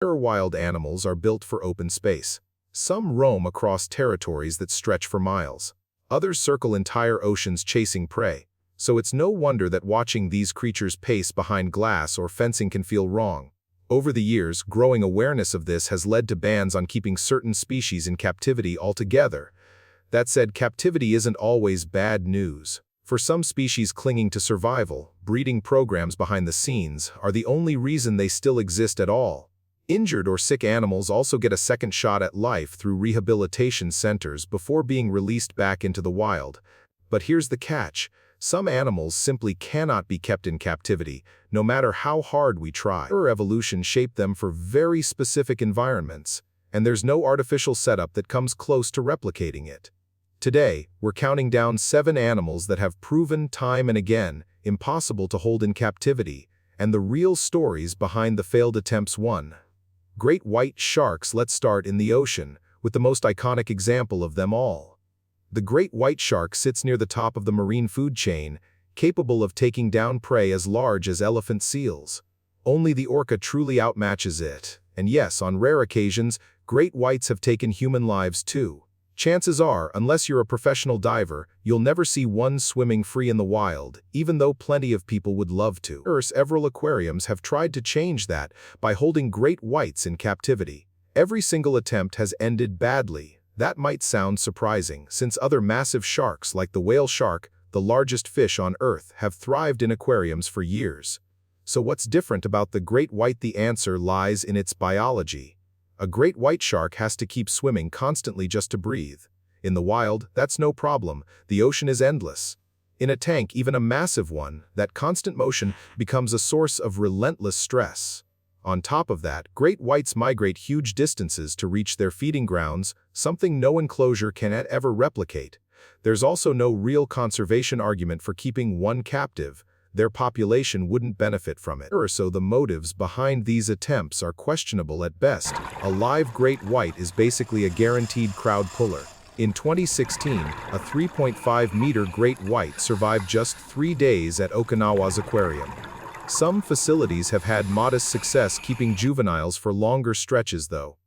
Wild animals are built for open space. Some roam across territories that stretch for miles. Others circle entire oceans chasing prey. So it's no wonder that watching these creatures pace behind glass or fencing can feel wrong. Over the years, growing awareness of this has led to bans on keeping certain species in captivity altogether. That said, captivity isn't always bad news. For some species clinging to survival, breeding programs behind the scenes are the only reason they still exist at all. Injured or sick animals also get a second shot at life through rehabilitation centers before being released back into the wild. But here's the catch. Some animals simply cannot be kept in captivity, no matter how hard we try. Evolution shaped them for very specific environments, and there's no artificial setup that comes close to replicating it. Today, we're counting down 7 animals that have proven time and again impossible to hold in captivity, and the real stories behind the failed attempts. 1. Great white sharks. Let's start in the ocean, with the most iconic example of them all. The great white shark sits near the top of the marine food chain, capable of taking down prey as large as elephant seals. Only the orca truly outmatches it, and yes, on rare occasions, great whites have taken human lives too. Chances are, unless you're a professional diver, you'll never see one swimming free in the wild, even though plenty of people would love to. Several aquariums have tried to change that by holding great whites in captivity. Every single attempt has ended badly. That might sound surprising, since other massive sharks like the whale shark, the largest fish on Earth, have thrived in aquariums for years. So what's different about the great white? The answer lies in its biology. A great white shark has to keep swimming constantly just to breathe. In the wild, that's no problem. The ocean is endless. In a tank, even a massive one, that constant motion becomes a source of relentless stress. On top of that, great whites migrate huge distances to reach their feeding grounds, something no enclosure can ever replicate. There's also no real conservation argument for keeping one captive. Their population wouldn't benefit from it. So the motives behind these attempts are questionable at best. A live great white is basically a guaranteed crowd puller. In 2016, a 3.5-meter great white survived just 3 days at Okinawa's aquarium. Some facilities have had modest success keeping juveniles for longer stretches though.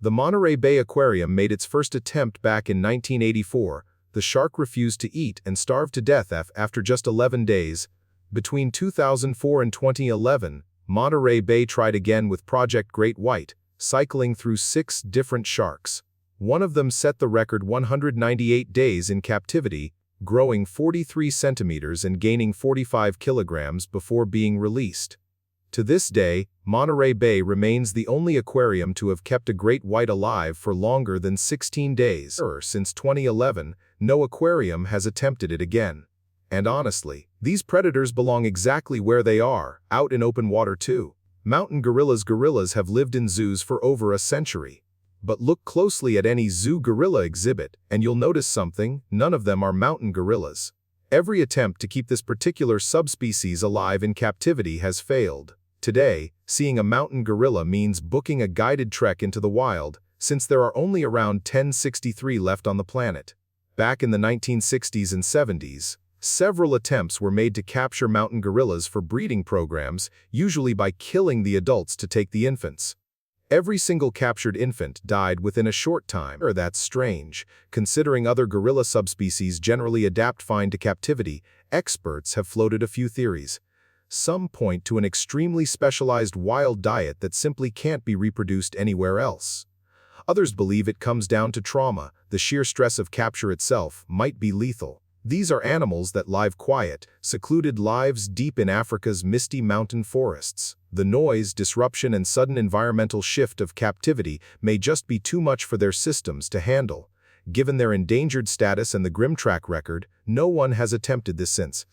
The Monterey Bay Aquarium made its first attempt back in 1984. The shark refused to eat and starved to death after just 11 days. Between 2004 and 2011, Monterey Bay tried again with Project Great White, cycling through 6 different sharks. One of them set the record 198 days in captivity, growing 43 centimeters and gaining 45 kilograms before being released. To this day, Monterey Bay remains the only aquarium to have kept a great white alive for longer than 16 days. Since 2011, no aquarium has attempted it again. And honestly, these predators belong exactly where they are, out in open water too. Mountain gorillas. Gorillas have lived in zoos for over a century. But look closely at any zoo gorilla exhibit, and you'll notice something: none of them are mountain gorillas. Every attempt to keep this particular subspecies alive in captivity has failed. Today, seeing a mountain gorilla means booking a guided trek into the wild, since there are only around 1063 left on the planet. Back in the 1960s and 70s, several attempts were made to capture mountain gorillas for breeding programs, usually by killing the adults to take the infants. Every single captured infant died within a short time. That's strange, considering other gorilla subspecies generally adapt fine to captivity. Experts have floated a few theories. Some point to an extremely specialized wild diet that simply can't be reproduced anywhere else. Others believe it comes down to trauma. The sheer stress of capture itself might be lethal. These are animals that live quiet, secluded lives deep in Africa's misty mountain forests. The noise, disruption, and sudden environmental shift of captivity may just be too much for their systems to handle. Given their endangered status and the grim track record, no one has attempted this since.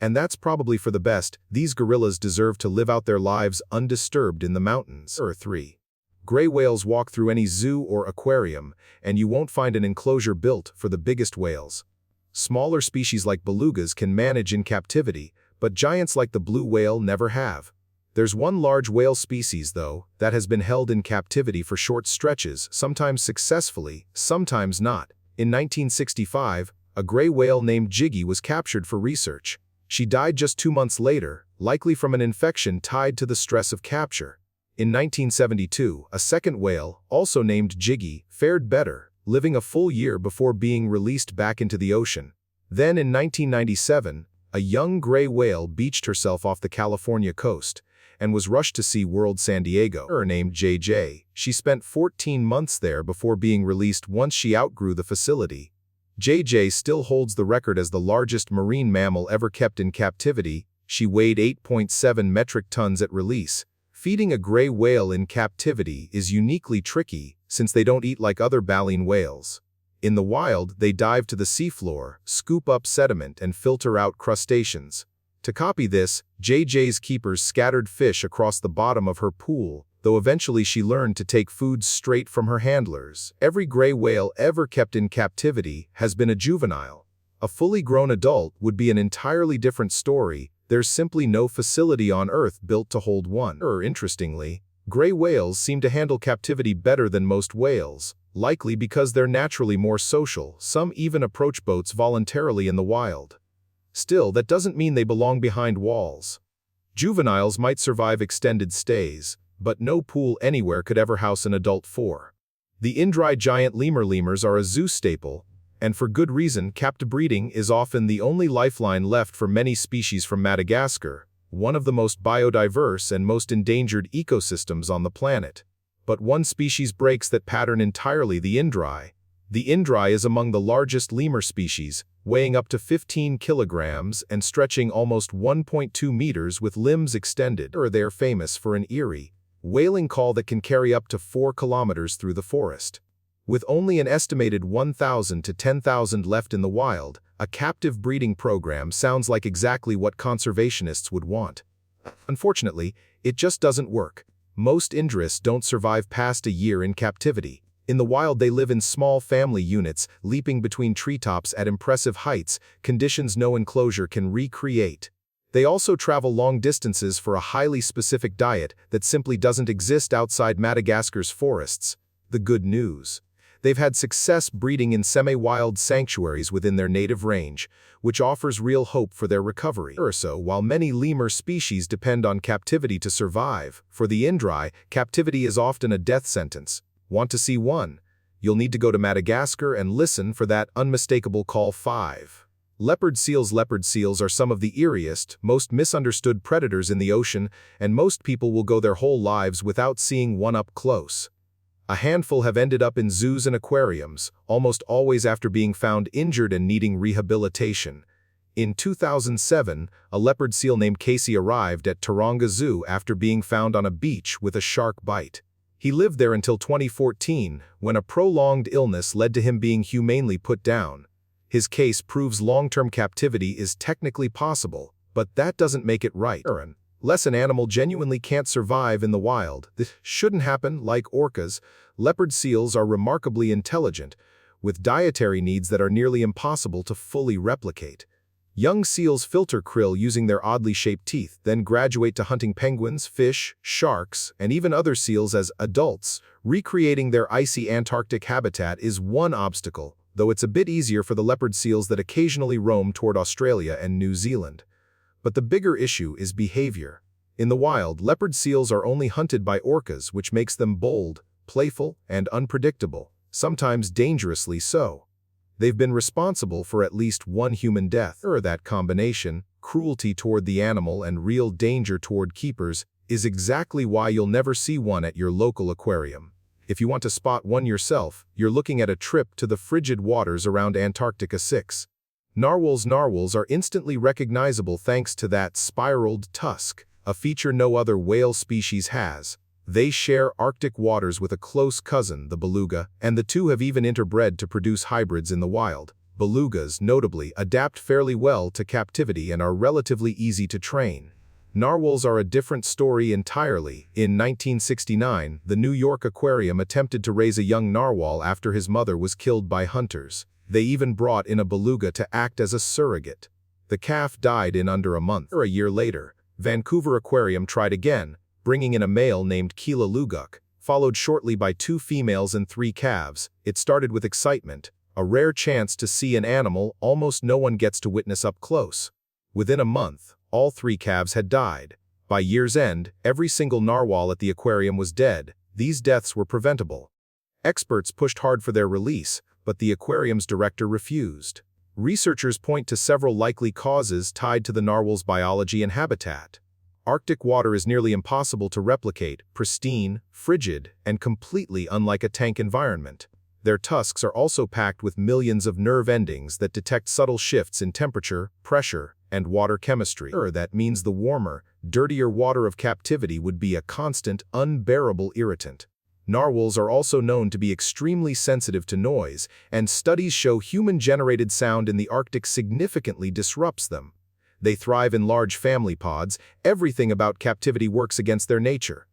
And that's probably for the best. These gorillas deserve to live out their lives undisturbed in the mountains. 3. Gray whales. Walk through any zoo or aquarium, and you won't find an enclosure built for the biggest whales. Smaller species like belugas can manage in captivity, but giants like the blue whale never have. There's one large whale species, though, that has been held in captivity for short stretches, sometimes successfully, sometimes not. In 1965, a gray whale named Jiggy was captured for research. She died just 2 months later, likely from an infection tied to the stress of capture. In 1972, a second whale, also named Jiggy, fared better, living a full year before being released back into the ocean. Then in 1997, a young gray whale beached herself off the California coast and was rushed to SeaWorld San Diego. Her named JJ. She spent 14 months there before being released once she outgrew the facility. JJ still holds the record as the largest marine mammal ever kept in captivity. She weighed 8.7 metric tons at release. Feeding a gray whale in captivity is uniquely tricky since they don't eat like other baleen whales. In the wild, they dive to the seafloor, scoop up sediment, and filter out crustaceans. To copy this, JJ's keepers scattered fish across the bottom of her pool, though eventually she learned to take food straight from her handlers. Every gray whale ever kept in captivity has been a juvenile. A fully grown adult would be an entirely different story. There's simply no facility on Earth built to hold one. Interestingly, gray whales seem to handle captivity better than most whales, likely because they're naturally more social. Some even approach boats voluntarily in the wild. Still, that doesn't mean they belong behind walls. Juveniles might survive extended stays, but no pool anywhere could ever house an adult four. The Indri giant lemurs are a zoo staple, and for good reason. Captive breeding is often the only lifeline left for many species from Madagascar, one of the most biodiverse and most endangered ecosystems on the planet. But one species breaks that pattern entirely: the Indri. The Indri is among the largest lemur species, weighing up to 15 kilograms and stretching almost 1.2 meters with limbs extended. They are famous for an eerie, wailing call that can carry up to 4 kilometers through the forest. With only an estimated 1,000 to 10,000 left in the wild, a captive breeding program sounds like exactly what conservationists would want. Unfortunately, it just doesn't work. Most Indris don't survive past a year in captivity. In the wild, they live in small family units, leaping between treetops at impressive heights, conditions no enclosure can recreate. They also travel long distances for a highly specific diet that simply doesn't exist outside Madagascar's forests. The good news: they've had success breeding in semi-wild sanctuaries within their native range, which offers real hope for their recovery. While many lemur species depend on captivity to survive, for the Indri, captivity is often a death sentence. Want to see one? You'll need to go to Madagascar and listen for that unmistakable call 5. Leopard seals. Leopard seals are some of the eeriest, most misunderstood predators in the ocean, and most people will go their whole lives without seeing one up close. A handful have ended up in zoos and aquariums, almost always after being found injured and needing rehabilitation. In 2007, a leopard seal named Casey arrived at Taronga Zoo after being found on a beach with a shark bite. He lived there until 2014, when a prolonged illness led to him being humanely put down. His case proves long-term captivity is technically possible, but that doesn't make it right. Unless an animal genuinely can't survive in the wild, this shouldn't happen. Like orcas, leopard seals are remarkably intelligent, with dietary needs that are nearly impossible to fully replicate. Young seals filter krill using their oddly shaped teeth, then graduate to hunting penguins, fish, sharks, and even other seals as adults. Recreating their icy Antarctic habitat is one obstacle, though it's a bit easier for the leopard seals that occasionally roam toward Australia and New Zealand. But the bigger issue is behavior. In the wild, leopard seals are only hunted by orcas, which makes them bold, playful, and unpredictable, sometimes dangerously so. They've been responsible for at least one human death. That combination, cruelty toward the animal and real danger toward keepers, is exactly why you'll never see one at your local aquarium. If you want to spot one yourself, you're looking at a trip to the frigid waters around Antarctica 6. Narwhals. Narwhals are instantly recognizable thanks to that spiraled tusk, a feature no other whale species has. They share Arctic waters with a close cousin, the beluga, and the two have even interbred to produce hybrids in the wild. Belugas, notably, adapt fairly well to captivity and are relatively easy to train. Narwhals are a different story entirely. In 1969, the New York Aquarium attempted to raise a young narwhal after his mother was killed by hunters. They even brought in a beluga to act as a surrogate. The calf died in under a month. A year later, Vancouver Aquarium tried again, bringing in a male named Keela Luguk, followed shortly by 2 females and 3 calves. It started with excitement, a rare chance to see an animal almost no one gets to witness up close. Within a month, all 3 calves had died. By year's end, every single narwhal at the aquarium was dead. These deaths were preventable. Experts pushed hard for their release, but the aquarium's director refused. Researchers point to several likely causes tied to the narwhal's biology and habitat. Arctic water is nearly impossible to replicate, pristine, frigid, and completely unlike a tank environment. Their tusks are also packed with millions of nerve endings that detect subtle shifts in temperature, pressure, and water chemistry. That means the warmer, dirtier water of captivity would be a constant, unbearable irritant. Narwhals are also known to be extremely sensitive to noise, and studies show human-generated sound in the Arctic significantly disrupts them. They thrive in large family pods. Everything about captivity works against their nature.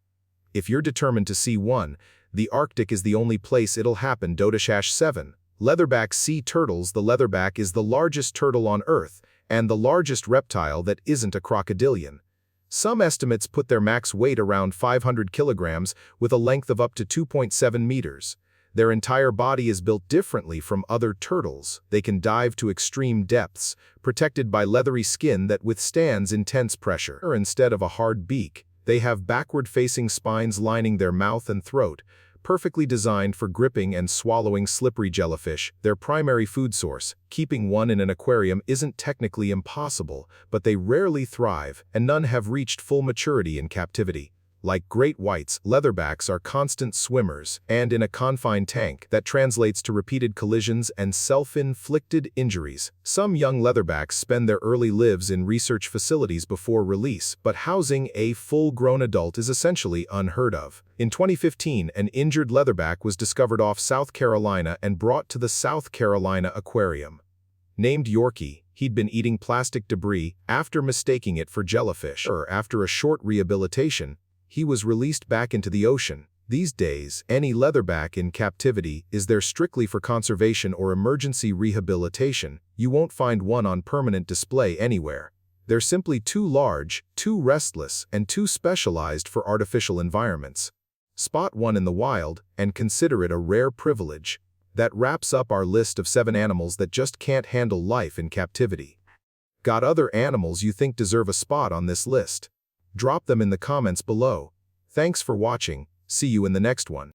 If you're determined to see one, the Arctic is the only place it'll happen. 7. Leatherback Sea Turtles. The leatherback is the largest turtle on Earth, and the largest reptile that isn't a crocodilian. Some estimates put their max weight around 500 kilograms, with a length of up to 2.7 meters. Their entire body is built differently from other turtles. They can dive to extreme depths, protected by leathery skin that withstands intense pressure. Instead of a hard beak, they have backward-facing spines lining their mouth and throat, perfectly designed for gripping and swallowing slippery jellyfish, their primary food source. Keeping one in an aquarium isn't technically impossible, but they rarely thrive, and none have reached full maturity in captivity. Like great whites, leatherbacks are constant swimmers, and in a confined tank, that translates to repeated collisions and self-inflicted injuries. Some young leatherbacks spend their early lives in research facilities before release, but housing a full-grown adult is essentially unheard of. In 2015, an injured leatherback was discovered off South Carolina and brought to the South Carolina Aquarium. Named Yorkie, he'd been eating plastic debris after mistaking it for jellyfish. After a short rehabilitation, he was released back into the ocean. These days, any leatherback in captivity is there strictly for conservation or emergency rehabilitation. You won't find one on permanent display anywhere. They're simply too large, too restless, and too specialized for artificial environments. Spot one in the wild and consider it a rare privilege. That wraps up our list of 7 animals that just can't handle life in captivity. Got other animals you think deserve a spot on this list? Drop them in the comments below. Thanks for watching. See you in the next one.